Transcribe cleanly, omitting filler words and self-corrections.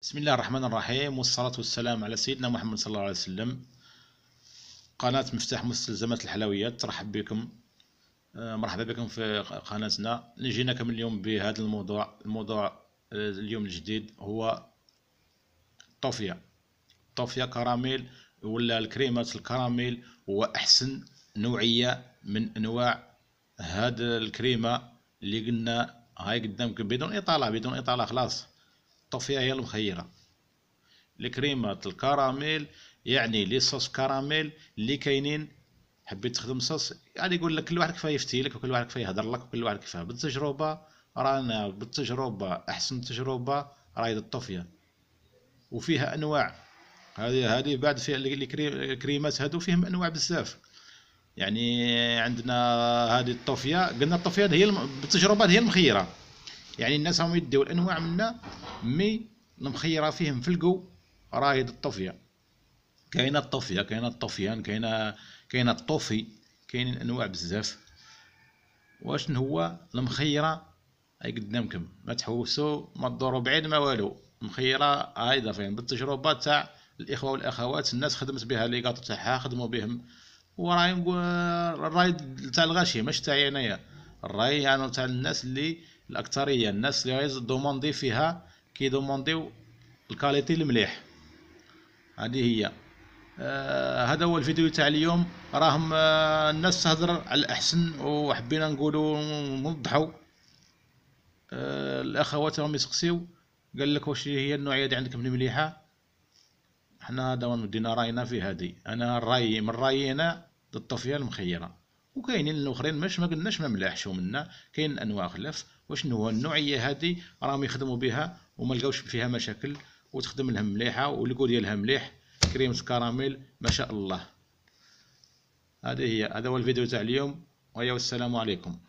بسم الله الرحمن الرحيم، والصلاة والسلام على سيدنا محمد صلى الله عليه وسلم. قناة مفتاح مستلزمات الحلويات ترحب بكم. مرحبا بكم في قناتنا. جيناكم اليوم بهذا الموضوع اليوم الجديد هو الطوفية كراميل، ولا الكريمات الكراميل. هو أحسن نوعية من أنواع هاد الكريمة اللي قلنا هاي قدامكم بدون إطالة خلاص. الطوفية هي المخيرة. الكريمات الكراميل يعني لي صوص كراميل اللي كاينين. حبيت تخدم صوص يعني يقول لك كل واحد كيفاه يفتي لك، وكل واحد كيفاه يهضر لك، وكل واحد كيفاه بالتجربه. رانا بالتجربه احسن تجربه راهي الطوفيه، وفيها انواع. هذه بعد فيها الكريمات هادو فيهم انواع بزاف. يعني عندنا هذه الطوفيه، قلنا الطوفيه هي بالتجربه هي المخيره. يعني الناس هم يديو الانواع منا مي المخيره فيهم في القو راهي الطوفيه. كاينه الطوفيه، كاينه الطوفيان، كاينه الطوفي، كاينين انواع بزاف. واش هو المخيره هاي قدامكم، ما تحوسوا، ما تدوروا بعيد، ما والو. المخيره هاي دافين بالتجربه تاع الاخوه والاخوات. الناس خدمت بها لي قاطو تاعها، خدموا بهم. وراي نقول الراي تاع الغاشي مش تاعي انايا. الراي يعني تاع الناس اللي الاكثريه، الناس اللي غايز دوموندي فيها، كي دومونديو الكاليتي المليح. هذه هي. هذا هو الفيديو تاع اليوم. راهم الناس تهضر على الأحسن، وحبينا نقولوا نوضحوا. الأخوات راهم يسقسيو، قال لك واش هي النوعية اللي عندكم المليحة. حنا هذا ودينا راينا في هذه. أنا الرأي من رأيي أنا ضد الطفية المخيرة. وكاينين الاخرين مش ما قلناش ما ملاحشوا منا، كاين انواع خلاف. وشنو هو النوعيه هذه راهم يخدموا بها وما لقاوش فيها مشاكل، وتخدم لهم مليحه، والكو ديالها مليح. كريمة كراميل ما شاء الله. هذه هي. هذا هو الفيديو تاع اليوم، والسلام عليكم.